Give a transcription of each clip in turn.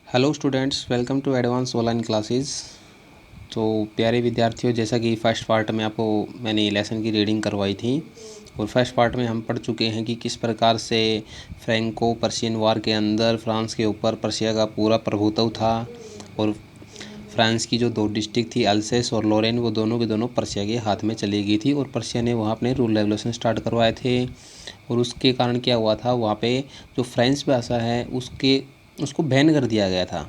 Hello students, welcome to advance online classes. तो प्यारे विद्यार्थियों, जैसा कि फ़र्स्ट पार्ट में आपको मैंने लेसन की रीडिंग करवाई थी और फर्स्ट पार्ट में हम पढ़ चुके हैं कि किस प्रकार से फ्रैंको पर्शियन वार के अंदर फ्रांस के ऊपर पर्शिया का पूरा प्रभुत्व था और फ्रांस की जो दो डिस्ट्रिक्ट थी अल्सेस और लॉरेन, वो दोनों के दोनों पर्शिया के हाथ में चली गई थी और पर्शिया ने वहाँ अपने रूल रेगुलेशन स्टार्ट करवाए थे। और उसके कारण क्या हुआ था, वहाँ पे जो फ्रेंच भाषा है उसको बैन कर दिया गया था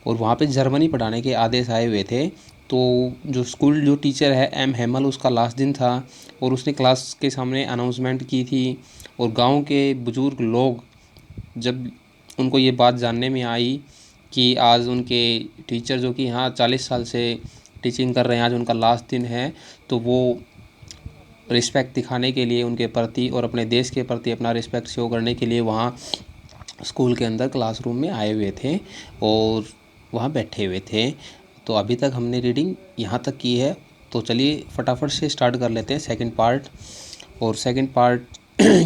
और वहाँ पे जर्मनी पढ़ाने के आदेश आए हुए थे। तो जो टीचर है एम हेमल, उसका लास्ट दिन था और उसने क्लास के सामने अनाउंसमेंट की थी और गांव के बुज़ुर्ग लोग जब उनको ये बात जानने में आई कि आज उनके टीचर जो कि यहाँ 40 साल से टीचिंग कर रहे हैं, आज उनका लास्ट दिन है, तो वो रिस्पेक्ट दिखाने के लिए उनके प्रति और अपने देश के प्रति अपना रिस्पेक्ट शो करने के लिए वहाँ स्कूल के अंदर क्लासरूम में आए हुए थे और वहाँ बैठे हुए थे। तो अभी तक हमने रीडिंग यहाँ तक की है, तो चलिए फटाफट से स्टार्ट कर लेते हैं सेकंड पार्ट। और सेकंड पार्ट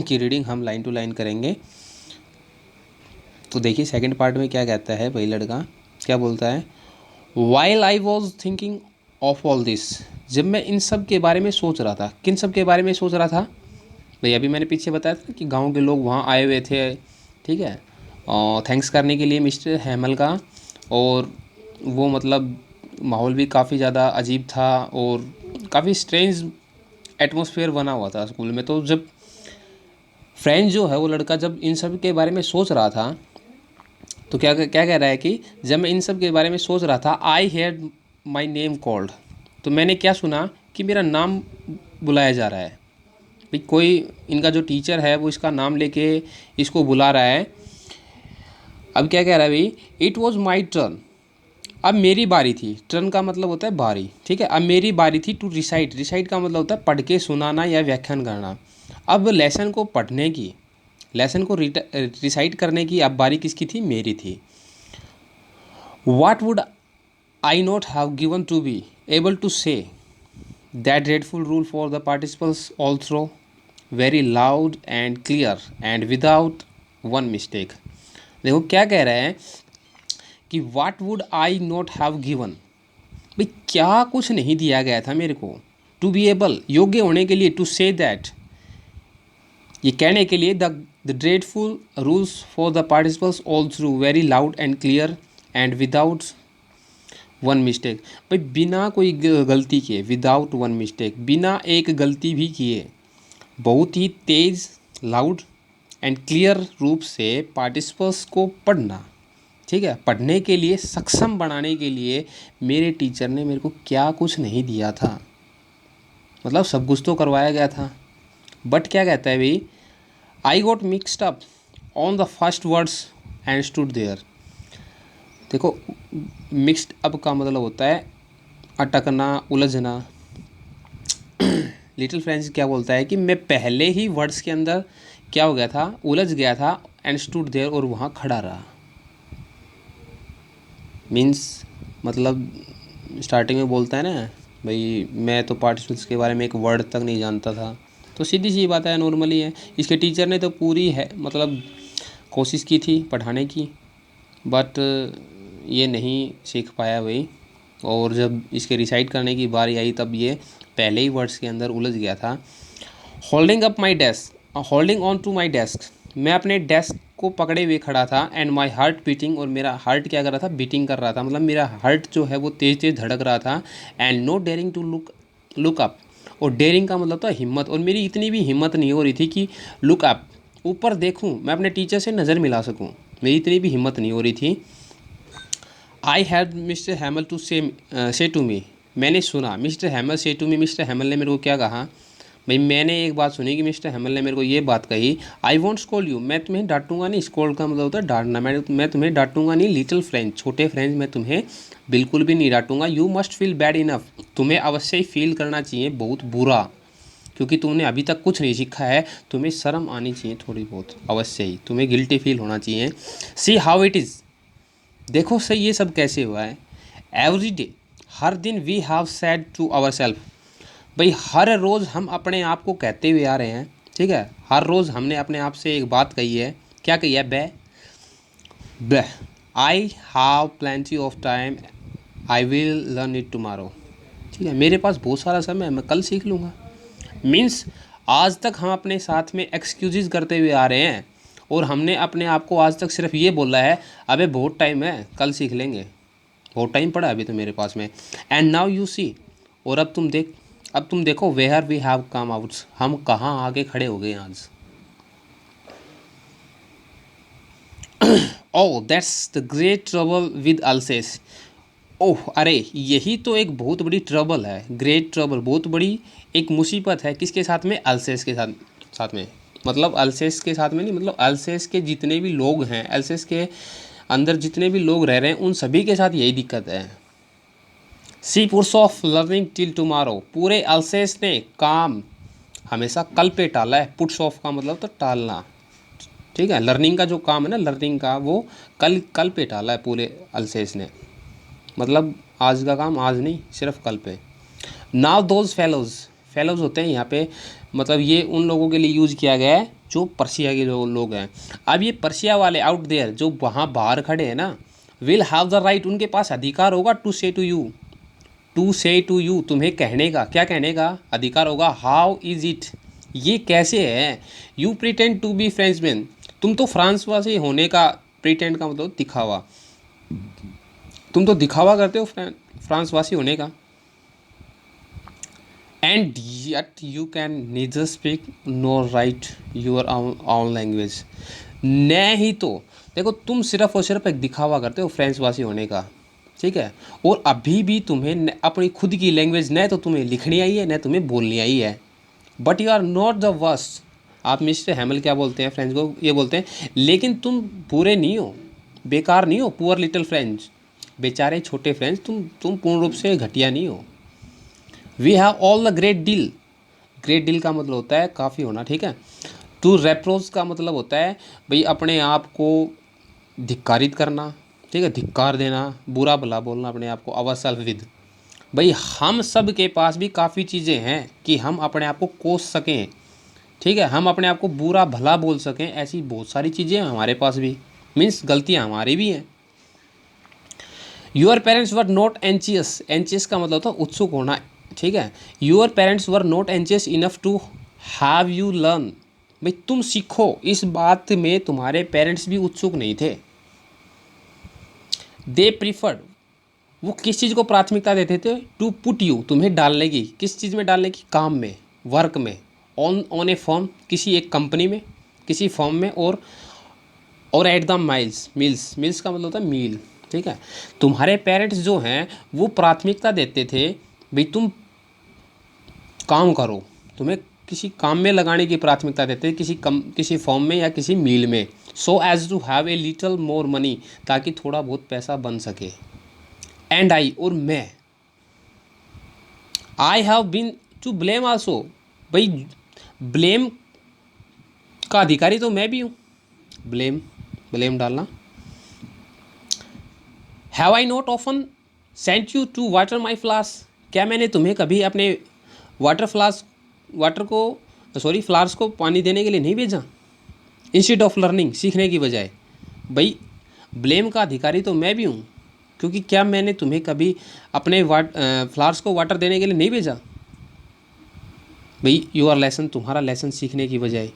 की रीडिंग हम लाइन टू लाइन करेंगे। तो देखिए सेकंड पार्ट में क्या कहता है, वही लड़का क्या बोलता है। While I was thinking of all this, जब मैं इन सब के बारे में सोच रहा था। किन सब के बारे में सोच रहा था भाई? अभी मैंने पीछे बताया था कि गांव के लोग वहाँ आए हुए थे, ठीक है, और थैंक्स करने के लिए मिस्टर हैमल का। और वो मतलब माहौल भी काफ़ी ज़्यादा अजीब था और काफ़ी स्ट्रेंज एटमॉस्फेयर बना हुआ था स्कूल में। तो जब फ्रेंड जो है वो लड़का जब इन सब के बारे में सोच रहा था, तो क्या क्या कह रहा है कि जब मैं इन सब के बारे में सोच रहा था, आई हेard माई नेम कॉल्ड, तो मैंने क्या सुना कि मेरा नाम बुलाया जा रहा है। भाई कोई इनका जो टीचर है वो इसका नाम लेके इसको बुला रहा है। अब क्या कह रहा है भाई, इट वॉज माई टर्न, अब मेरी बारी थी। टर्न का मतलब होता है बारी, ठीक है। अब मेरी बारी थी टू रिसाइट, रिसाइट का मतलब होता है पढ़ के सुनाना या व्याख्यान करना। अब लेसन को पढ़ने की, लेसन को रिसाइट करने की अब बारी किसकी थी? मेरी थी। What would I not have given to be able to say that dreadful rule for the participles all through very loud and clear and without one mistake। देखो क्या कह रहे हैं कि वाट would I not have given, भाई क्या कुछ नहीं दिया गया था मेरे को, टू बी एबल योग्य होने के लिए, टू से दैट ये कहने के लिए, the dreadful rules for the participles all through very loud and clear and without one mistake. भाई बिना कोई गलती किए, विदाउट वन मिस्टेक, बिना एक गलती भी किए, बहुत ही तेज़, लाउड एंड क्लियर रूप से पार्टिसिपल्स को पढ़ना, ठीक है, पढ़ने के लिए सक्षम बनाने के लिए मेरे टीचर ने मेरे को क्या कुछ नहीं दिया था। मतलब सब कुछ तो करवाया गया था, बट क्या कहता है भाई, I got mixed up on the first words and stood there. देखो मिक्सड अप का मतलब होता है अटकना, उलझना। लिटिल फ्रेंच क्या बोलता है कि मैं पहले ही वर्ड्स के अंदर क्या हो गया था, उलझ गया था, एंड स्टूड देयर, और वहाँ खड़ा रहा। मीन्स मतलब स्टार्टिंग में बोलता है ना भाई, मैं तो पार्टिसिपल्स के बारे में एक वर्ड तक नहीं जानता था। तो सीधी सी बात है, नॉर्मली है। इसके टीचर ने तो पूरी है मतलब कोशिश की थी पढ़ाने की, बट ये नहीं सीख पाया भाई। और जब इसके रिसाइट करने की बारी आई तब ये पहले ही वर्ड्स के अंदर उलझ गया था। Holding up my desk, holding on to my desk, मैं अपने डेस्क को पकड़े हुए खड़ा था, एंड माई हार्ट बीटिंग, और मेरा हार्ट क्या कर रहा था? बीटिंग कर रहा था, मतलब मेरा हार्ट जो है वो तेज़ तेज़ धड़क रहा था। And no daring to look up, और डेयरिंग का मतलब था हिम्मत, और मेरी इतनी भी हिम्मत नहीं हो रही थी कि लुक अप, ऊपर देखूं, मैं अपने टीचर से नज़र मिला सकूं, मेरी इतनी भी हिम्मत नहीं हो रही थी। I had mister Hamel to say to me, मैंने सुना मिस्टर हैमल से टू मी, मिस्टर हैमल ने मेरे को क्या कहा भाई? मैंने एक बात सुनी कि मिस्टर हैमल ने मेरे को ये बात कही, आई वॉन्ट स्कोल यू, मैं तुम्हें डांटूंगा नहीं। स्कोल का मतलब होता है डांटना, मैं तुम्हें डांटूंगा नहीं। लिटिल फ्रेंच, छोटे फ्रेंच, मैं तुम्हें बिल्कुल भी नहीं डांटूंगा। You must feel bad enough, तुम्हें अवश्य ही फील करना चाहिए बहुत बुरा, क्योंकि तुमने अभी तक कुछ नहीं सीखा है। तुम्हें शर्म आनी चाहिए थोड़ी बहुत, अवश्य ही तुम्हें गिल्टी फील होना चाहिए। सी हाउ इट इज़, देखो सही ये सब कैसे हुआ है। एवरी डे, हर दिन, we have said to our self, भाई हर रोज़ हम अपने आप को कहते हुए आ रहे हैं, ठीक है, हर रोज़ हमने अपने आप से एक बात कही है। क्या कही है? Bah bah, I have plenty of time, I will learn it tomorrow. ठीक है, मेरे पास बहुत सारा समय है, मैं कल सीख लूँगा। मीन्स आज तक हम अपने साथ में एक्सक्यूजेज करते हुए आ रहे हैं और हमने अपने आप को आज तक सिर्फ ये बोला है, अबे बहुत टाइम है, कल सीख लेंगे, बहुत टाइम पड़ा है अभी तो मेरे पास में। एंड नाउ यू सी, और अब तुम देखो where we have come out, हम कहाँ आगे खड़े हो गए आज। Oh that's the great trouble with Alsace. ओह अरे यही तो एक बहुत बड़ी ट्रबल है, ग्रेट ट्रबल, बहुत बड़ी एक मुसीबत है। किसके साथ में? अल्सेस के साथ में। मतलब अल्सेस के साथ में नहीं, मतलब अल्सेस के जितने भी लोग हैं, अल्सेस के अंदर जितने भी लोग रह रहे हैं, उन सभी के साथ यही दिक्कत है। She puts off learning till tomorrow, पूरे अल्सेस ने काम हमेशा कल पे टाला है। पुट्स ऑफ का मतलब तो टालना, ठीक है। लर्निंग का जो काम है ना, लर्निंग का, वो कल पे टाला है पूरे अल्सेस ने। मतलब आज का काम आज नहीं, सिर्फ कल पे। नाउ दोज फेलोज़ होते हैं यहाँ पे, मतलब ये उन लोगों के लिए यूज़ किया गया है जो पर्शिया के लोग हैं। अब ये पर्शिया वाले आउट देयर जो वहाँ बाहर खड़े हैं ना, विल हैव द राइट, उनके पास अधिकार होगा टू से टू यू, तुम्हें कहने का, क्या कहने का अधिकार होगा? हाउ इज़ इट, ये कैसे है? You pretend to be Frenchman, तुम तो फ्रांसवासी होने का, प्रिटेंड का मतलब दिखावा, तुम तो दिखावा करते हो फ्रांसवासी होने का। And yet you can neither speak nor right your own language. न ही तो देखो, तुम सिर्फ और सिर्फ एक दिखावा करते हो फ्रेंचवासी होने का, ठीक है। और अभी भी तुम्हें अपनी खुद की लैंग्वेज न तो तुम्हें लिखनी आई है, न तुम्हें बोलनी आई है। But you are not the worst. आप मिस्टर हैमल क्या बोलते हैं फ्रेंच को? ये बोलते हैं, लेकिन तुम बुरे नहीं हो, बेकार नहीं हो, पुअर लिटिल फ्रेंच, बेचारे छोटे फ्रेंच, तुम पूर्ण रूप से घटिया नहीं हो। We have all the great deal, great deal का मतलब होता है काफ़ी होना, ठीक है। टू रेप्रोज का मतलब होता है भाई अपने आप को धिक्कारित करना, ठीक है, धिक्कार देना, बुरा भला बोलना अपने आप को। अवर सेल्फ विद, भाई हम सब के पास भी काफ़ी चीज़ें हैं कि हम अपने आप को कोस सकें, ठीक है, हम अपने आप को बुरा भला बोल सकें, ऐसी बहुत सारी चीज़ें हैं हमारे पास भी, मीन्स गलतियाँ हमारी भी हैं। Your parents were not anxious, anxious का मतलब होता है उत्सुक होना, ठीक है। Your parents were not anxious enough to have you learn, भाई तुम सीखो, इस बात में तुम्हारे पेरेंट्स भी उत्सुक नहीं थे। दे प्रीफर्ड, वो किस चीज़ को प्राथमिकता देते थे? टू पुट यू, तुम्हें डालने की, किस चीज़ में डालने की? काम में, वर्क में, ऑन ए फॉर्म, किसी एक कंपनी में, किसी फॉर्म में, और एट द मील्स का मतलब होता है मील, ठीक है। तुम्हारे पेरेंट्स जो हैं वो प्राथमिकता देते थे भाई तुम काम करो, तुम्हें किसी काम में लगाने की प्राथमिकता देते थे, किसी फॉर्म में या किसी मील में। So as to have a little more money, ताकि थोड़ा बहुत पैसा बन सके। एंड आई, और मैं, I have been to blame also, भाई ब्लेम का अधिकारी तो मैं भी हूँ, ब्लेम डालना। Have I not often sent you to water my flowers, क्या मैंने तुम्हें कभी अपने फ्लावर्स को पानी देने के लिए नहीं भेजा? इंस्टेड ऑफ लर्निंग, सीखने की बजाय। भाई ब्लेम का अधिकारी तो मैं भी हूँ, क्योंकि क्या मैंने तुम्हें कभी अपने फ्लावर्स को वाटर देने के लिए नहीं भेजा? भाई योर लेसन, तुम्हारा लेसन सीखने की बजाय।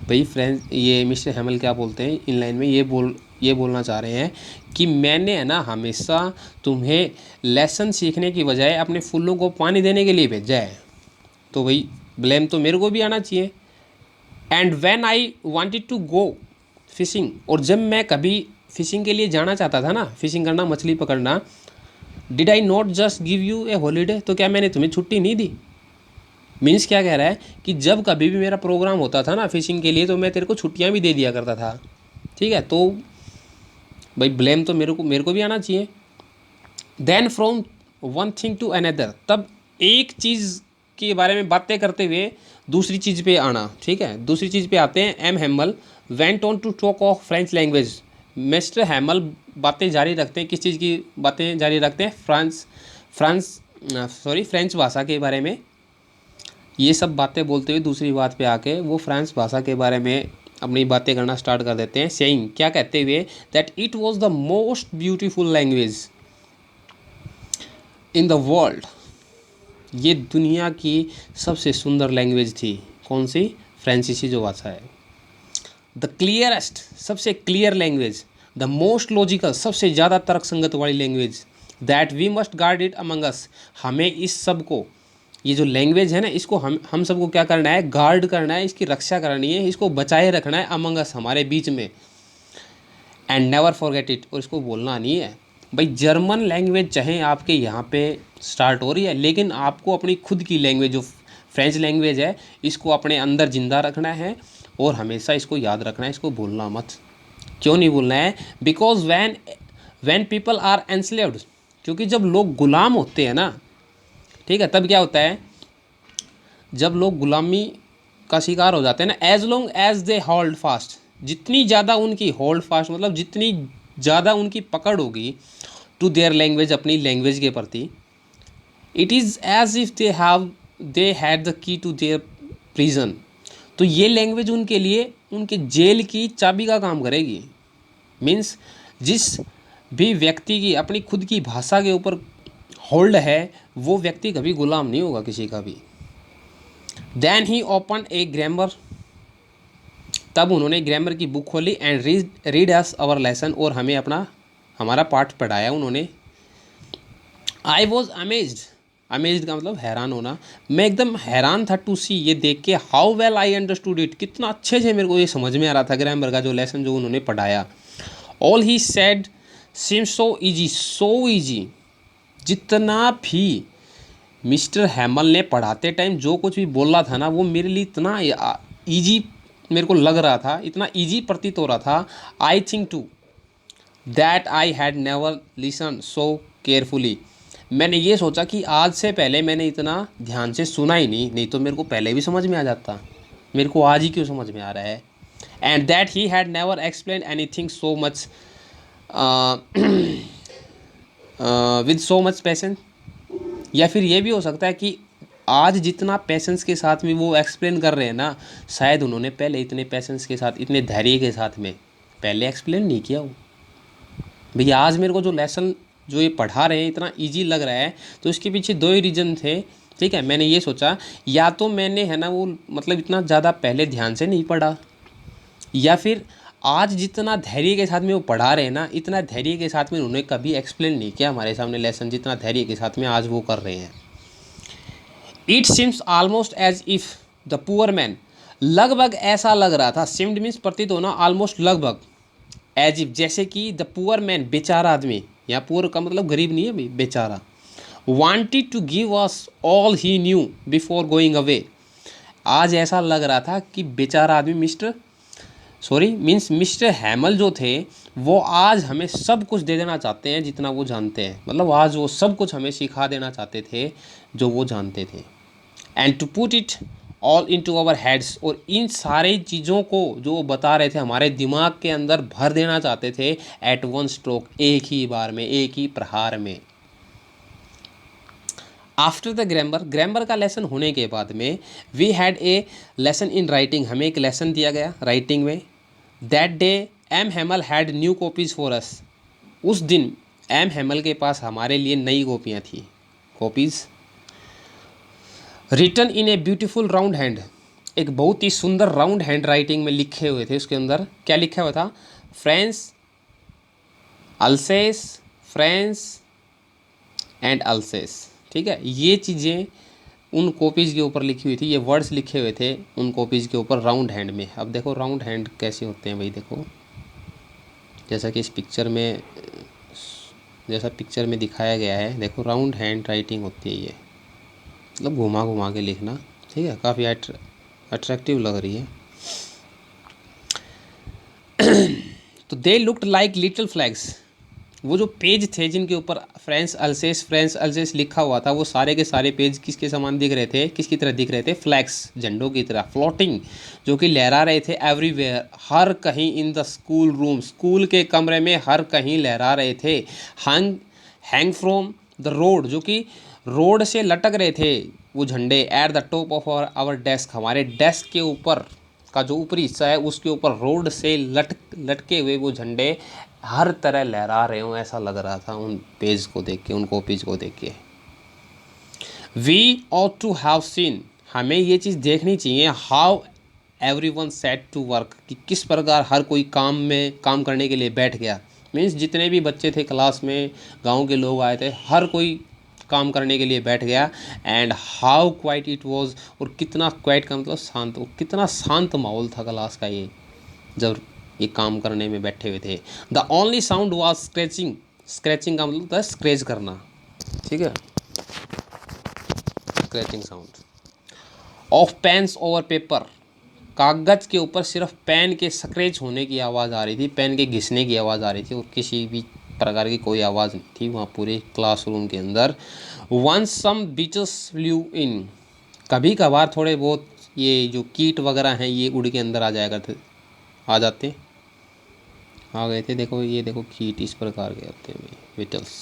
भाई फ्रेंड्स, ये मिस्टर हैमल क्या बोलते हैं इन लाइन में, ये बोलना चाह रहे हैं कि मैंने है ना हमेशा तुम्हें लेसन सीखने की बजाय अपने फूलों को पानी देने के लिए भेजा है, तो भाई ब्लेम तो मेरे को भी आना चाहिए। And when I wanted to go fishing, और जब मैं कभी फिशिंग के लिए जाना चाहता था ना, फिशिंग करना, मछली पकड़ना, did I not just give U A holiday, तो क्या मैंने तुम्हें छुट्टी नहीं दी? मीन्स क्या कह रहा है कि जब कभी भी मेरा प्रोग्राम होता था ना फिशिंग के लिए, तो मैं तेरे को छुट्टियां भी दे दिया करता था, ठीक है। तो भाई ब्लेम तो मेरे को भी आना चाहिए। Then from one thing to another, तब एक चीज़ के बारे में बातें करते हुए दूसरी चीज़ पे आना, ठीक है, दूसरी चीज़ पे आते हैं। M Hamel went on to talk of French language, mister Hamel बातें जारी रखते हैं, किस चीज़ की बातें जारी रखते हैं? फ्रेंच भाषा के बारे में। ये सब बातें बोलते हुए दूसरी बात पे आके वो फ्रांस भाषा के बारे में अपनी बातें करना स्टार्ट कर देते हैं, सेइंग, क्या कहते हुए, that it was the most beautiful language in the world. ये दुनिया की सबसे सुंदर लैंग्वेज थी। कौन सी? फ्रांसीसी जो भाषा है। द क्लियरेस्ट, सबसे clear language. The most logical, सबसे ज़्यादा तर्क संगत वाली language. That we must guard it among us, हमें इस सब को, ये जो लैंग्वेज है ना, इसको हम सबको क्या करना है? गार्ड करना है, इसकी रक्षा करनी है, इसको बचाए रखना है अमंग अस, हमारे बीच में। एंड नेवर फॉरगेट इट, और इसको भूलना नहीं है। भाई जर्मन लैंग्वेज चाहे आपके यहाँ पे स्टार्ट हो रही है, लेकिन आपको अपनी खुद की लैंग्वेज जो फ्रेंच लैंग्वेज है, इसको अपने अंदर ज़िंदा रखना है और हमेशा इसको याद रखना है, इसको भूलना मत। क्यों नहीं भूलना है? Because when people are enslaved, क्योंकि जब लोग गुलाम होते हैं ना, ठीक है, तब क्या होता है? जब लोग गुलामी का शिकार हो जाते हैं ना, as long as they hold fast, जितनी ज़्यादा उनकी होल्ड फास्ट मतलब जितनी ज़्यादा उनकी पकड़ होगी टू देयर लैंग्वेज, अपनी लैंग्वेज के प्रति, it is as if they had the key to their prison. तो ये लैंग्वेज उनके लिए उनके जेल की चाबी का काम करेगी। मीन्स जिस भी व्यक्ति की अपनी खुद की भाषा के ऊपर होल्ड है, वो व्यक्ति कभी गुलाम नहीं होगा किसी का भी। Then he open a grammar, तब उन्होंने ग्रामर की बुक खोली and read us our lesson, और हमें हमारा पाठ पढ़ाया उन्होंने। आई वॉज अमेज्ड, अमेज्ड का मतलब हैरान होना, मैं एकदम हैरान था टू सी, ये देख के, how well I understood it, कितना अच्छे से मेरे को ये समझ में आ रहा था ग्रामर का जो लेसन जो उन्होंने पढ़ाया। All he said seem so easy, so easy, जितना भी मिस्टर हैमल ने पढ़ाते टाइम जो कुछ भी बोला था ना, वो मेरे लिए इतना ईजी मेरे को लग रहा था, इतना ईजी प्रतीत हो रहा था। I think too that I had never listen so carefully, मैंने ये सोचा कि आज से पहले मैंने इतना ध्यान से सुना ही नहीं तो मेरे को पहले भी समझ में आ जाता, मेरे को आज ही क्यों समझ में आ रहा है। And that he had never explain any thing so much with so much patience, या फिर ये भी हो सकता है कि आज जितना पेशेंस के साथ में वो एक्सप्लेन कर रहे हैं ना, शायद उन्होंने पहले इतने पेशेंस के साथ, इतने धैर्य के साथ में पहले एक्सप्लेन नहीं किया हो। भैया आज मेरे को जो लेसन जो ये पढ़ा रहे हैं इतना इजी लग रहा है, तो इसके पीछे दो ही रीज़न थे, ठीक है। मैंने ये सोचा, या तो मैंने है ना वो मतलब इतना ज़्यादा पहले ध्यान से नहीं पढ़ा, या फिर आज जितना धैर्य के साथ में वो पढ़ा रहे हैं ना, इतना धैर्य के साथ में उन्होंने कभी एक्सप्लेन नहीं किया हमारे सामने लेसन, जितना धैर्य के साथ में आज वो कर रहे हैं। It seems almost as if the poor man, लगभग ऐसा लग रहा था, सिम्ड मीन्स प्रतीत होना, ऑलमोस्ट लगभग, एज इफ जैसे कि द पुअर मैन बेचारा आदमी, या पुअर का मतलब गरीब नहीं है भाई, बेचारा, wanted to give us all he knew before going away. आज ऐसा लग रहा था कि बेचारा आदमी मिस्टर हैमल जो थे, वो आज हमें सब कुछ दे देना चाहते हैं जितना वो जानते हैं, मतलब आज वो सब कुछ हमें सिखा देना चाहते थे जो वो जानते थे। And to put it all into our heads, और इन सारी चीज़ों को जो वो बता रहे थे हमारे दिमाग के अंदर भर देना चाहते थे एट वन स्ट्रोक, एक ही बार में, एक ही प्रहार में। आफ्टर द ग्रामर का लेसन होने के बाद में, we had a lesson in writing, हमें एक लेसन दिया गया राइटिंग में। That day M Hamel had new copies for us, उस दिन एम हैमल के पास हमारे लिए नई कॉपियाँ थी, copies. Written in a beautiful round hand, एक बहुत ही सुंदर राउंड हैंड राइटिंग में लिखे हुए थे। उसके अंदर क्या लिखा हुआ था? फ्रांस, अल्सेस, फ्रांस एंड अल्सेस, ठीक है। ये चीज़ें उन कॉपीज़ के ऊपर लिखी हुई थी, ये वर्ड्स लिखे हुए थे उन कॉपीज़ के ऊपर राउंड हैंड में। अब देखो राउंड हैंड कैसे होते हैं भाई, देखो जैसा कि इस पिक्चर में, जैसा पिक्चर में दिखाया गया है, देखो राउंड हैंड राइटिंग होती है ये, मतलब घुमा घुमा के लिखना, ठीक है, काफ़ी अट्रैक्टिव लग रही है। तो they looked like little flags, वो जो पेज थे जिनके ऊपर फ्रांस अल्सेस लिखा हुआ था, वो सारे के सारे पेज किसके समान दिख रहे थे, किसकी तरह दिख रहे थे? फ्लैग्स, झंडों की तरह, फ्लोटिंग, जो कि लहरा रहे थे एवरीवेयर, हर कहीं, in the school room, school के कमरे में हर कहीं लहरा रहे थे। हैंग फ्रॉम द रोड, जो कि रोड से लटक रहे थे वो झंडे। At the top of our desk, हमारे डेस्क के ऊपर का जो ऊपरी हिस्सा है उसके ऊपर रोड से लटके हुए वो झंडे हर तरह लहरा रहे हों, ऐसा लग रहा था उन पेज को देख के, उन कॉपीज को देख के। We ought to have seen, हमें ये चीज़ देखनी चाहिए, how everyone set to work, कि किस प्रकार हर कोई काम करने के लिए बैठ गया। मीन्स जितने भी बच्चे थे क्लास में, गांव के लोग आए थे, हर कोई काम करने के लिए बैठ गया। And how quite it was, और कितना क्वाइट का मतलब शांत, कितना शांत माहौल था क्लास का ये जब ये काम करने में बैठे हुए थे। The only sound was scratching, scratching का मतलब था स्क्रैच करना, ठीक है, scratching sound of pens over paper, कागज़ के ऊपर सिर्फ पेन के स्क्रैच होने की आवाज़ आ रही थी, पेन के घिसने की आवाज़ आ रही थी, और किसी भी प्रकार की कोई आवाज़ नहीं थी वहाँ पूरे क्लासरूम के अंदर। वंस सम बीचेस फ्लू इन, कभी कभार थोड़े बहुत ये जो कीट वगैरह हैं ये उड़ के अंदर आ जाया करते, आ जाते, आ गए थे। देखो ये देखो कीट इस प्रकार के होते हैं beetles.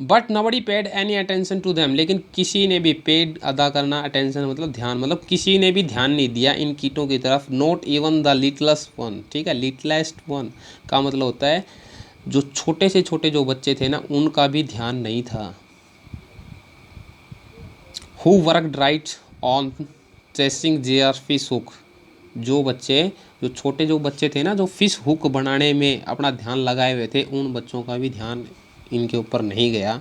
But nobody paid any attention to them, लेकिन किसी ने भी पेड अदा करना, अटेंशन मतलब ध्यान, मतलब किसी ने भी ध्यान नहीं दिया इन कीटों की तरफ। Not even the littlest one, ठीक है, लिटलेस्ट वन का मतलब होता है जो छोटे से छोटे जो बच्चे थे ना, उनका भी ध्यान नहीं था। Who worked right on chasing their fish hook, जो बच्चे, जो छोटे जो बच्चे थे ना, जो फिश हुक बनाने में अपना ध्यान लगाए हुए थे, उन बच्चों का भी ध्यान इनके ऊपर नहीं गया।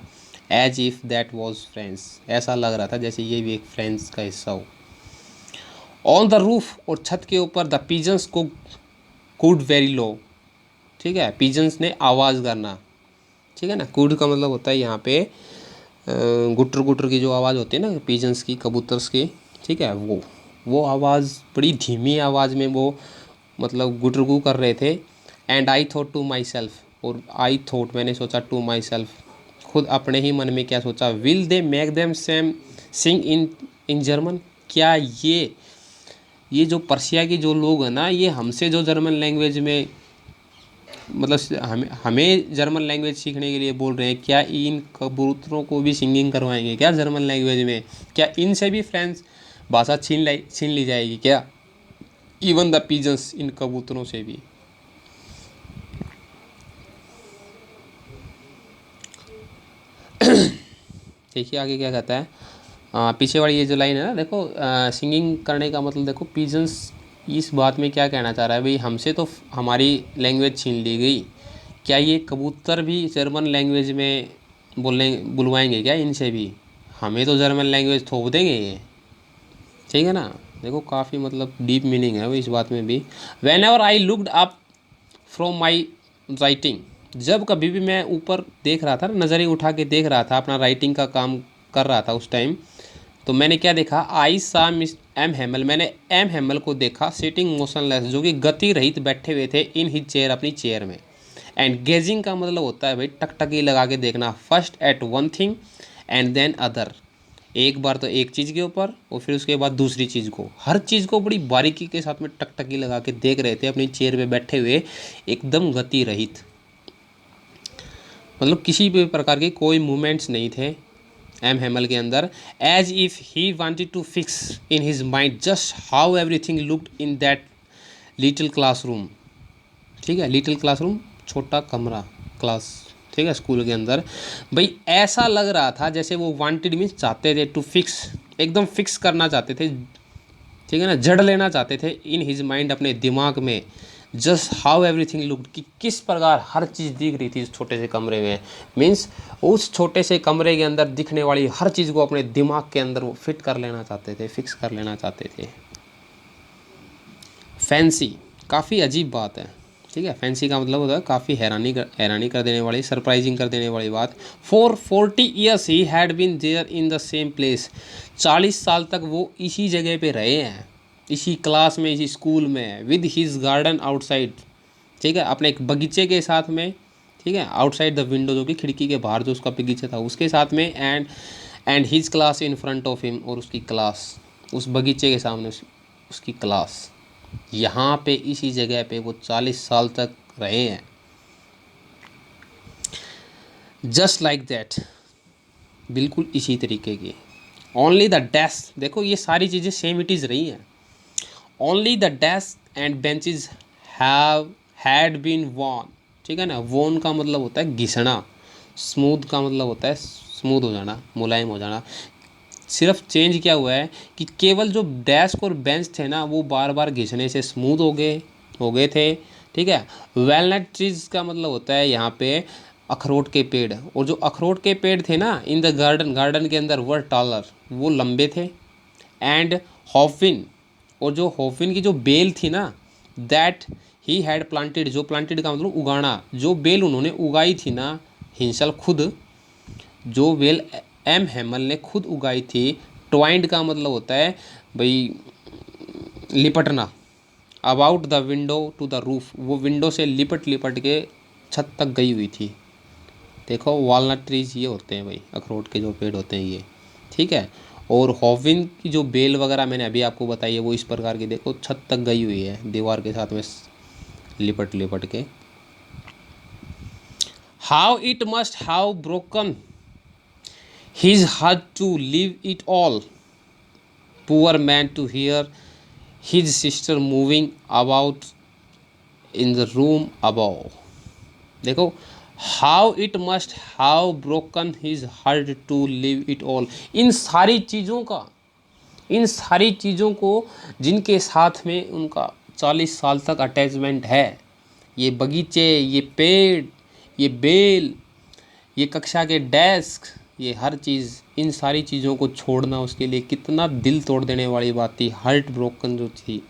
As if that was friends, ऐसा लग रहा था जैसे ये भी एक फ्रेंड्स का हिस्सा हो। ऑन द रूफ, और छत के ऊपर द पिजन्स को कूड वेरी लो, ठीक है, पिजन्स ने आवाज़ करना, ठीक है ना, कूड का मतलब होता है यहाँ पे गुटर गुटर की जो आवाज़ होती है ना पिजन्स की, कबूतर्स की, ठीक है, वो आवाज़ बड़ी धीमी आवाज़ में वो मतलब गुटरगू कर रहे थे। And I thought to myself, और आई थॉट मैंने सोचा, टू माई सेल्फ खुद अपने ही मन में क्या सोचा, will they make them same sing in German, क्या ये जो पर्शिया के जो लोग हैं ना, ये हमसे जो जर्मन लैंग्वेज में मतलब हमें जर्मन लैंग्वेज सीखने के लिए बोल रहे हैं, क्या इन कबूतरों को भी सिंगिंग करवाएंगे क्या जर्मन लैंग्वेज में, क्या इनसे भी फ्रेंच भाषा छीन ली जाएगी क्या, इवन द पिजन्स, इन कबूतरों से भी। देखिए आगे क्या कहता है, पीछे वाली ये जो लाइन है ना, देखो सिंगिंग करने का मतलब, देखो पिजन्स इस बात में क्या कहना चाह रहा है, भाई हमसे तो हमारी लैंग्वेज छीन ली गई, क्या ये कबूतर भी जर्मन लैंग्वेज में बुलवाएंगे क्या इनसे भी, हमें तो जर्मन लैंग्वेज थोप देंगे ये, ठीक है ना। देखो काफ़ी मतलब डीप मीनिंग है वो इस बात में भी। When ever I looked up from my writing, जब कभी भी मैं ऊपर देख रहा था, नज़रें उठा के देख रहा था, अपना राइटिंग का काम कर रहा था उस टाइम, तो मैंने क्या देखा, आई सा मिस एम हेमल, मैंने एम हेमल को देखा, सिटिंग मोशनलेस, जो कि गति रहित बैठे हुए थे, इन हिज चेयर, अपनी चेयर में। एंड गेजिंग का मतलब होता है भाई टकटकी लगा के देखना, first at one thing and then other, एक बार तो एक चीज़ के ऊपर और फिर उसके बाद दूसरी चीज़ को, हर चीज़ को बड़ी बारीकी के साथ में टकटकी लगा के देख रहे थे अपनी चेयर पे बैठे हुए, एकदम गति रहित, मतलब किसी भी प्रकार के कोई मूवमेंट्स नहीं थे एम हेमल के अंदर। As if he wanted to fix in his mind just how everything looked in that little classroom, ठीक है, लिटिल क्लासरूम छोटा कमरा, क्लास, ठीक है, स्कूल के अंदर। भाई ऐसा लग रहा था जैसे वो वांटेड मीन्स चाहते थे, टू फिक्स, एकदम फिक्स करना चाहते थे, ठीक है ना, जड़ लेना चाहते थे, इन हिज माइंड, अपने दिमाग में, जस्ट हाउ एवरीथिंग लुक्ड, कि किस प्रकार हर चीज़ दिख रही थी उस छोटे से कमरे में, मीन्स उस छोटे से कमरे के अंदर दिखने वाली हर चीज़ को अपने दिमाग के अंदर वो फिट कर लेना चाहते थे, फिक्स कर लेना चाहते थे। फैंसी, काफ़ी अजीब बात है, ठीक है, फैंसी का मतलब होता है काफ़ी हैरानी कर देने वाली, सरप्राइजिंग कर देने वाली बात। For 40 years he had been there in the same place, 40 साल तक वो इसी जगह पे रहे हैं, इसी क्लास में, इसी स्कूल में, विद हिज गार्डन आउटसाइड, ठीक है, अपने एक बगीचे के साथ में, ठीक है, आउटसाइड द विंडो, जो कि खिड़की के बाहर जो उसका बगीचा था उसके साथ में, and his class in front of him, और उसकी क्लास उस बगीचे के सामने, उसकी क्लास, यहाँ पे इसी जगह पे वो 40 साल तक रहे हैं। जस्ट लाइक दैट, बिल्कुल इसी तरीके की, ओनली द डेस्क, देखो ये सारी चीज़ें सेम इट इज़ रही हैं। Only the desk and benches have had been worn, ठीक है ना। वॉन का मतलब होता है घिसना, स्मूथ का मतलब होता है स्मूथ हो जाना, मुलायम हो जाना। सिर्फ चेंज क्या हुआ है कि केवल जो डेस्क और बेंच थे ना वो बार बार घिसने से स्मूथ हो गए थे, ठीक है। वेलनट ट्रीज का मतलब होता है यहाँ पे अखरोट के पेड़, और जो अखरोट के पेड़ थे ना इन द गार्डन, गार्डन के अंदर वर टॉलर, वो लंबे थे। एंड हॉफिन, और जो हॉफिन की जो बेल थी ना दैट ही हैड प्लांटेड, जो प्लांटेड का मतलब उगाना, जो बेल उन्होंने उगाई थी ना हिंसल खुद, जो बेल एम हेमल ने खुद उगाई थी। ट्वाइंड का मतलब होता है भाई लिपटना। About the window to the roof, वो विंडो से लिपट लिपट के छत तक गई हुई थी। देखो वॉलनट ट्रीज ये होते हैं भाई, अखरोट के जो पेड़ होते हैं ये, ठीक है। और हॉविन की जो बेल वगैरह मैंने अभी आपको बताई है वो इस प्रकार की, देखो छत तक गई हुई है दीवार के साथ में लिपट लिपट के। How it must have broken his heart to leave it all, poor man to hear his sister moving about in the room above. देखो how it must have broken his heart to live it all, इन सारी चीज़ों का, इन सारी चीज़ों को जिनके साथ में उनका 40 साल तक अटैचमेंट है, ये बगीचे, ये पेड़, ये बेल, ये कक्षा के डेस्क, ये हर चीज़, इन सारी चीज़ों को छोड़ना उसके लिए कितना दिल तोड़ देने वाली बात थी, हार्ट ब्रोकन जो थी।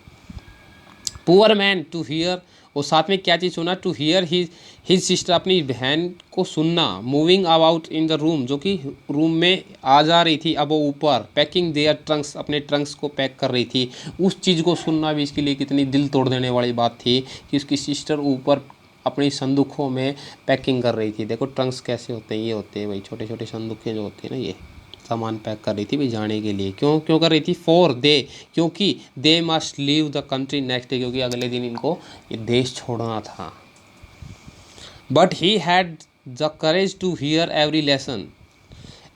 पुअर मैन टू हियर, और साथ में क्या चीज़ सुना, टू हियर हिज सिस्टर, अपनी बहन को सुनना, moving about in the room, जो कि रूम में आ जा रही थी, अब वो ऊपर पैकिंग देयर ट्रंक्स, अपने ट्रंक्स को पैक कर रही थी। उस चीज़ को सुनना भी इसके लिए कितनी दिल तोड़ देने वाली बात थी कि उसकी सिस्टर ऊपर अपनी संदूकों में पैकिंग कर रही थी। देखो ट्रंक्स कैसे होते हैं, ये होते हैं भाई छोटे छोटे संदूकें जो होती हैं ना, ये सामान पैक कर रही थी भाई जाने के लिए। क्यों क्यों कर रही थी, फॉर दे, क्योंकि they must leave the country next day, क्योंकि अगले दिन इनको ये देश छोड़ना था। But he had the courage to hear every lesson,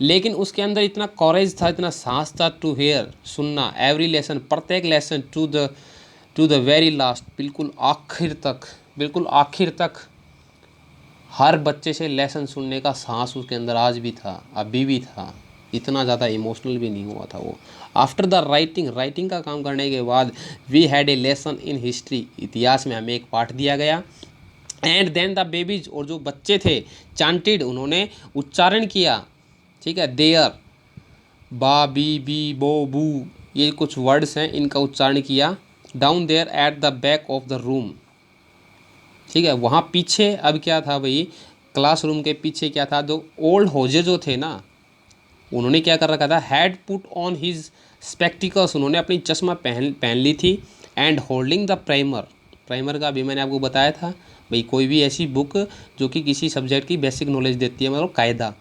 लेकिन उसके अंदर इतना कॉरेज था, इतना साहस था, टू हेयर सुनना, एवरी लेसन प्रत्येक lesson, to the very last, बिल्कुल आखिर तक, बिल्कुल आखिर तक हर बच्चे से लेसन सुनने का साहस उसके अंदर आज भी था, अभी भी था। इतना ज़्यादा इमोशनल भी नहीं हुआ था वो। आफ्टर द राइटिंग, राइटिंग का काम करने के बाद, we had a lesson in history, इतिहास में हमें एक पाठ दिया गया। एंड देन द बेबीज, और जो बच्चे थे, चांटेड, उन्होंने उच्चारण किया, ठीक है, देयर, बा बी बो बू, ये कुछ वर्ड्स हैं, इनका उच्चारण किया। Down there at the back of the room, ठीक है, वहाँ पीछे अब क्या था भाई, क्लासरूम के पीछे क्या था, जो ओल्ड होजे जो थे ना उन्होंने क्या कर रखा था, had put on his spectacles, उन्होंने अपनी चश्मा पहन पहन ली थी। And holding the primer, primer का भी मैंने आपको बताया था भाई, कोई भी ऐसी बुक जो कि किसी सब्जेक्ट की बेसिक नॉलेज देती है, मतलब कायदा,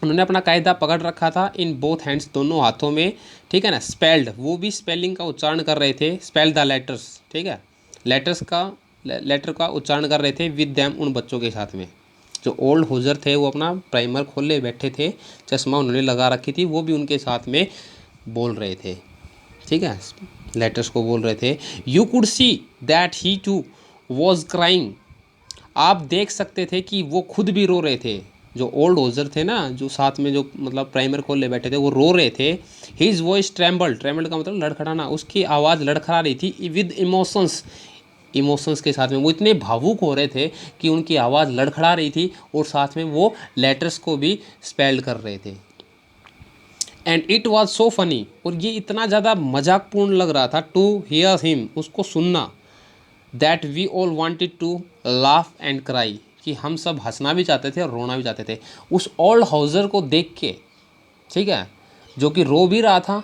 उन्होंने अपना कायदा पकड़ रखा था इन बोथ हैंड्स, दोनों हाथों में, ठीक है ना। स्पेल्ड, वो भी स्पेलिंग का उच्चारण कर रहे थे, स्पेल द लेटर्स, ठीक है, लेटर्स का लेटर का उच्चारण कर रहे थे विद दैम, उन बच्चों के साथ में। जो ओल्ड होजर थे वो अपना प्राइमर खोले बैठे थे, चश्मा उन्होंने लगा रखी थी, वो भी उनके साथ में बोल रहे थे, ठीक है, लेटर्स को बोल रहे थे। You could see that he too was crying, आप देख सकते थे कि वो खुद भी रो रहे थे। जो ओल्ड होजर थे ना, जो साथ में जो मतलब प्राइमर खोले बैठे थे, वो रो रहे थे। हिज वॉइस ट्रेम्बल्ड, ट्रेम्बल्ड का मतलब लड़खड़ाना, उसकी आवाज़ लड़खड़ा रही थी विद इमोशंस, इमोशंस के साथ में, वो इतने भावुक हो रहे थे कि उनकी आवाज़ लड़खड़ा रही थी, और साथ में वो लेटर्स को भी स्पेल्ड कर रहे थे। And it was so funny, और ये इतना ज़्यादा मजाकपूर्ण लग रहा था, टू हियर हिम, उसको सुनना, that we all wanted to laugh and cry, कि हम सब हंसना भी चाहते थे और रोना भी चाहते थे उस ओल्ड हाउजर को देख के, ठीक है, जो कि रो भी रहा था,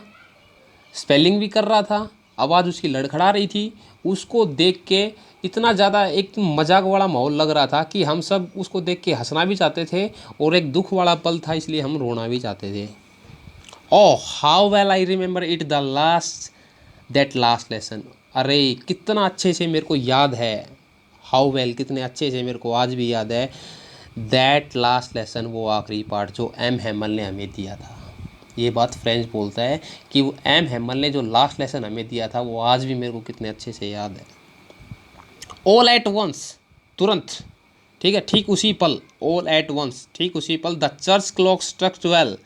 स्पेलिंग भी कर रहा था, आवाज़ उसकी लड़खड़ा रही थी, उसको देख के इतना ज़्यादा एक मजाक वाला माहौल लग रहा था कि हम सब उसको देख के हंसना भी चाहते थे, और एक दुख वाला पल था इसलिए हम रोना भी चाहते थे। Oh how well I remember it the last, that last lesson, अरे कितना अच्छे से मेरे को याद है, हाउ वेल कितने अच्छे से मेरे को आज भी याद है, दैट लास्ट लेसन, वो आखिरी पार्ट जो एम हेमल ने हमें दिया था, ये बात फ्रेंच बोलता है कि वो एम हैमल ने जो लास्ट लेसन हमें दिया था वो आज भी मेरे को कितने अच्छे से याद है। ऑल एट वंस, तुरंत, ठीक है, ठीक उसी पल, ऑल एट वंस, ठीक उसी पल, the church clock struck 12,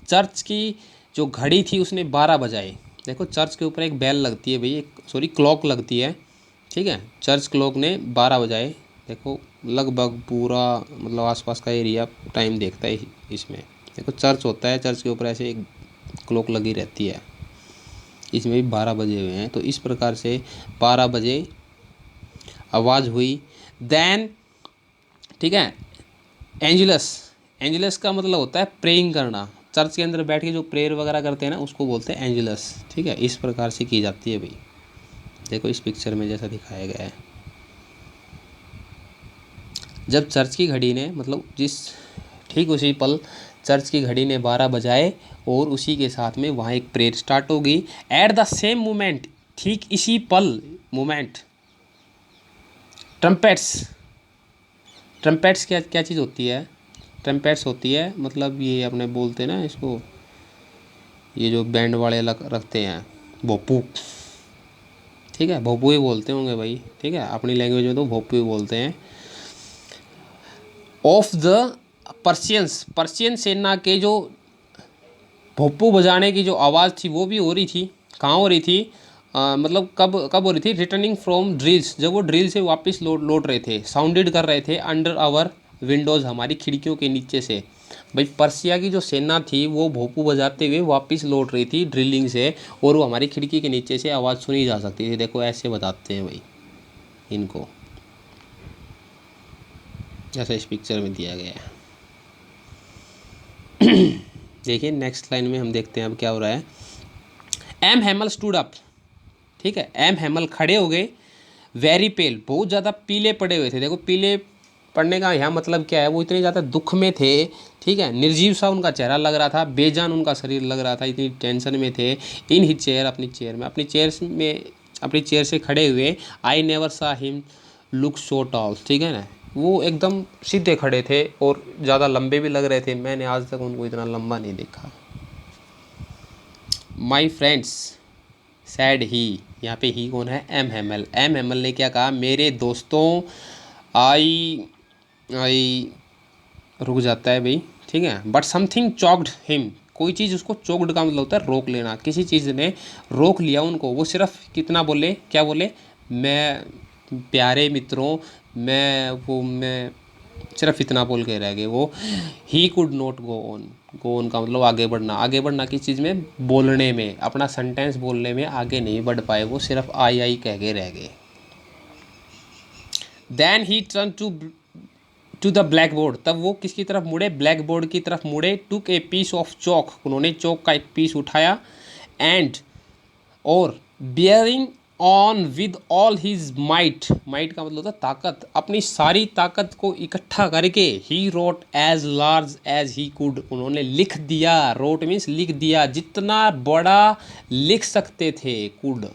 church की जो घड़ी थी उसने 12 बजाए। देखो चर्च के ऊपर एक बेल लगती है भाई, एक सॉरी क्लॉक लगती है, ठीक है, चर्च क्लॉक ने 12 बजाए। देखो लगभग पूरा मतलब आसपास का एरिया टाइम देखता है इसमें। देखो चर्च होता है, चर्च के ऊपर ऐसे एक क्लॉक लगी रहती है, इसमें भी 12 बजे हुए हैं। तो इस प्रकार से 12 बजे आवाज़ हुई। देन, ठीक है, एंजलस, एंजलस का मतलब होता है प्रेइंग करना, चर्च के अंदर बैठ के जो प्रेयर वगैरह करते हैं ना उसको बोलते हैं एंजलस, ठीक है, इस प्रकार से की जाती है भाई। देखो इस पिक्चर में जैसा दिखाया गया है, जब चर्च की घड़ी ने मतलब ठीक उसी पल चर्च की घड़ी ने 12 बजाए और उसी के साथ में वहाँ एक प्रेयर स्टार्ट हो गई। एट द सेम मोमेंट, ठीक इसी पल, मोमेंट, ट्रम्पेट्स, ट्रम्पेट्स क्या क्या चीज़ होती है? ट्रम्पेट्स होती है मतलब ये अपने बोलते हैं ना इसको, ये जो बैंड वाले रखते हैं, भोपू, ठीक है, भोपू ही बोलते होंगे भाई, ठीक है, अपनी लैंग्वेज में तो भोपू ही बोलते हैं। ऑफ द पर्शियंस, पर्शियन सेना के जो भोपू बजाने की जो आवाज़ थी वो भी हो रही थी। कहाँ हो रही थी? मतलब कब कब हो रही थी? रिटर्निंग फ्रॉम ड्रिल्स, जब वो ड्रिल से वापस लौट रहे थे, साउंडेड कर रहे थे अंडर आवर विंडोज़, हमारी खिड़कियों के नीचे से। भाई पर्सिया की जो सेना थी वो भोपू बजाते हुए वापस लौट रही थी ड्रिलिंग से, और वो हमारी खिड़की के नीचे से आवाज़ सुनी जा सकती थी। देखो ऐसे बताते हैं भाई इनको, जैसा इस पिक्चर में दिया गया है। देखिए नेक्स्ट लाइन में हम देखते हैं अब क्या हो रहा है। एम हैमल स्टूड अप, ठीक है, एम हैमल खड़े हो गए। वेरी पेल, बहुत ज़्यादा पीले पड़े हुए थे। देखो पीले पड़ने का यहाँ मतलब क्या है, वो इतने ज़्यादा दुख में थे, ठीक है, निर्जीव सा उनका चेहरा लग रहा था, बेजान उनका शरीर लग रहा था, इतनी टेंशन में थे। इन ही चेयर, अपनी चेयर में, अपनी चेयर से खड़े हुए। आई नेवर सा हिम लुक सो टॉल, ठीक है ना, वो एकदम सीधे खड़े थे और ज़्यादा लंबे भी लग रहे थे, मैंने आज तक उनको इतना लंबा नहीं देखा। माई फ्रेंड्स सैड ही, यहाँ पे ही कौन है? एम हैमल। एम हैमल ने क्या कहा? मेरे दोस्तों, आई आई रुक जाता है भाई, ठीक है, बट समथिंग चॉक्ड हिम, कोई चीज़ उसको चोक्ड का मतलब होता है रोक लेना, किसी चीज़ ने रोक लिया उनको। वो सिर्फ कितना बोले, क्या बोले? मैं, प्यारे मित्रों, मैं सिर्फ इतना बोल के रह गए वो। He could not go on, go on का मतलब आगे बढ़ना, आगे बढ़ना किस चीज़ में? बोलने में, अपना सेंटेंस बोलने में आगे नहीं बढ़ पाए, वो सिर्फ आई कह के रह गए। Then he turn to the blackboard, तब वो किसकी तरफ मुड़े? ब्लैक बोर्ड की तरफ मुड़े। टुक ए पीस ऑफ चौक, उन्होंने चौक का एक पीस उठाया। एंड, और bearing on with all his might, might का मतलब होता है ताकत, अपनी सारी ताकत को इकट्ठा करके, he wrote as large as he could, उन्होंने लिख दिया। रोट मीन्स लिख दिया, जितना बड़ा लिख सकते थे, कुड,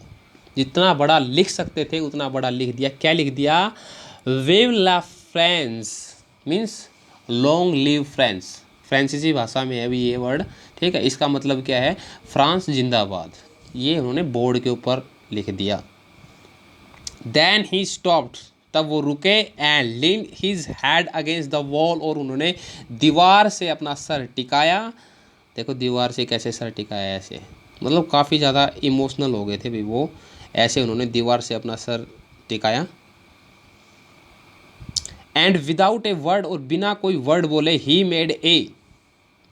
जितना बड़ा लिख सकते थे उतना बड़ा लिख दिया। क्या लिख दिया? Vive la France, means long live France, फ्रांसीसी भाषा में है अभी ये वर्ड, ठीक है, इसका मतलब क्या है? फ्रांस जिंदाबाद, ये उन्होंने बोर्ड के ऊपर लिख दिया। देन ही स्टॉप्ड, तब वो रुके। And lean his head against the wall, और उन्होंने दीवार से अपना सर टिकाया। देखो दीवार से कैसे सर टिकाया, ऐसे, मतलब काफ़ी ज़्यादा इमोशनल हो गए थे भाई वो, ऐसे उन्होंने दीवार से अपना सर टिकाया। एंड विदाउट ए वर्ड, और बिना कोई वर्ड बोले, ही मेड ए,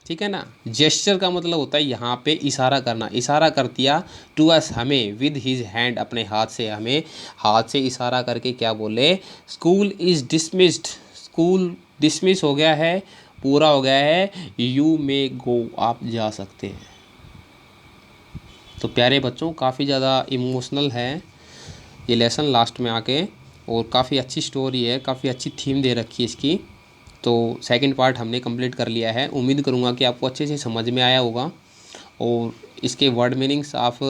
ठीक है ना, जेस्चर का मतलब होता है यहाँ पे इशारा करना, इशारा कर दिया। टू अस, हमें, विद हिज हैंड, अपने हाथ से, हमें हाथ से इशारा करके क्या बोले? School is dismissed, school dismiss हो गया है, पूरा हो गया है। यू मे गो, आप जा सकते हैं। तो प्यारे बच्चों, काफ़ी ज़्यादा इमोशनल है ये लेसन लास्ट में आके, और काफ़ी अच्छी स्टोरी है, काफ़ी अच्छी थीम दे रखी है इसकी। तो सेकंड पार्ट हमने कंप्लीट कर लिया है। उम्मीद करूँगा कि आपको अच्छे से समझ में आया होगा, और इसके वर्ड मीनिंग्स आप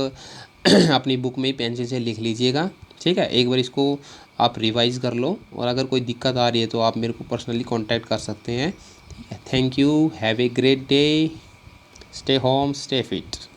अपनी बुक में ही पेंसिल से लिख लीजिएगा, ठीक है। एक बार इसको आप रिवाइज़ कर लो, और अगर कोई दिक्कत आ रही है तो आप मेरे को पर्सनली कांटेक्ट कर सकते हैं, ठीक है। Thank you, have a great day. Stay home, stay fit.